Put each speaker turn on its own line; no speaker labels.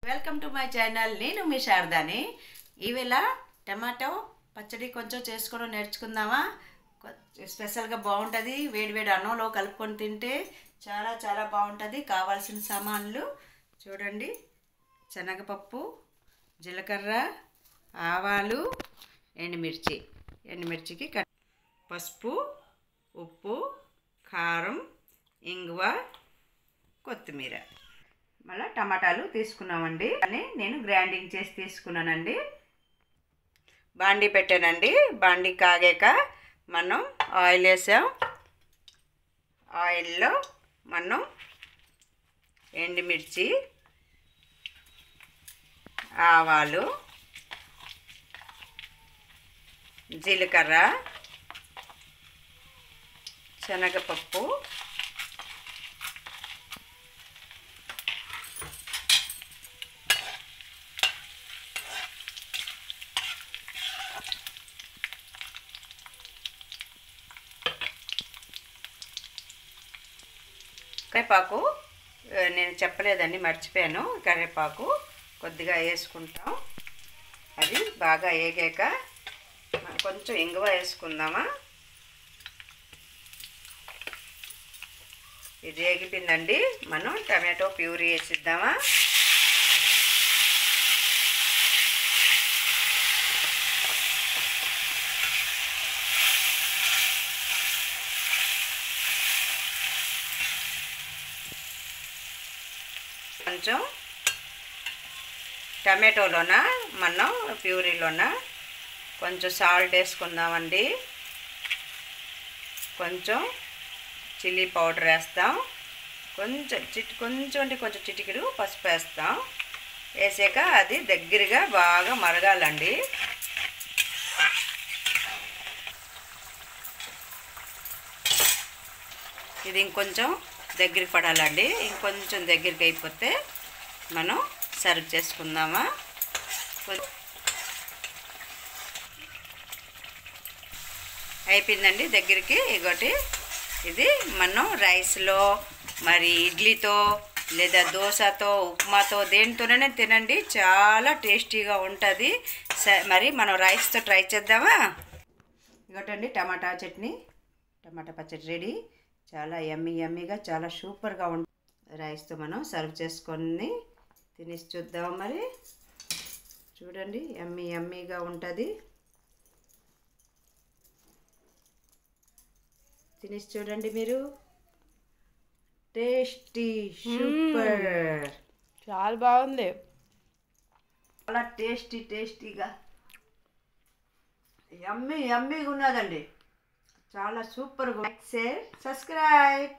Welcome to my channel. నేను మీ శారదాని. ఈవేళ tomato పచ్చడి కొంచెం చేసుకోవడం నేర్చుకుందామా. స్పెషల్గా బాగుంటుంది. వేడివేడి అన్నంలో కలుపుకొని తింటే చాలా చాలా బాగుంటుంది. కావాల్సిన సామాన్లు చూడండి: శనగపప్పు, జీలకర్ర, ఆవాలు, ఎండుమిర్చికి పసుపు, ఉప్పు, కారం, ఇంగువ, కొత్తిమీర, మళ్ళీ టమాటాలు తీసుకున్నామండి. అని నేను గ్రైండింగ్ చేసి తీసుకున్నానండి. బాండీ పెట్టానండి. బాండీ కాగాక మనం ఆయిల్ వేసాం. ఆయిల్లో మనం ఎండుమిర్చి, ఆవాలు, జీలకర్ర, శనగపప్పు, కరివేపాకు నేను చెప్పలేదండి, మర్చిపోయాను. కరివేపాకు కొద్దిగా వేసుకుంటాం. అది బాగా వేగాక కొంచెం ఇంగువ వేసుకుందామా. ఇది వేగిపోయిందండి. మనం టమాటో ప్యూరీ వేసిద్దామా. కొంచెం టమాటోలోన మనం ప్యూరీలోన కొంచెం సాల్ట్ వేసుకుందామండి. కొంచెం చిల్లీ పౌడర్ వేస్తాం. కొంచెం చిటికెడు పసుపు వేస్తాం. వేసాక అది దగ్గరగా బాగా మరగాలండి. ఇది ఇంకొంచెం దగ్గరికి పడాలండి. ఇంకొంచెం దగ్గరికి అయిపోతే మనం సర్వ్ చేసుకుందామా. అయిపోయిందండి దగ్గరికి. ఇగోటి ఇది మనం రైస్లో, మరి ఇడ్లీతో, లేదా దోశతో, ఉప్మాతో, దేనితోనైనా తినండి. చాలా టేస్టీగా ఉంటుంది. మరి మనం రైస్తో ట్రై చేద్దామా. ఇగోటండి టమాటా చట్నీ, టమాటా పచ్చడి రెడీ. చాలా యమ్మీగా చాలా సూపర్గా ఉంటుంది. రైస్తో మనం సర్వ్ చేసుకొని తినేసి చూద్దాం. మరి చూడండి, యమ్మీగా ఉంటుంది. తినేసి చూడండి మీరు. టేస్టీ, సూపర్,
చాలా బాగుంది.
చాలా టేస్టీగా యమ్మీగా ఉన్నదండి. చాలా సూపర్గా. Like, share, subscribe.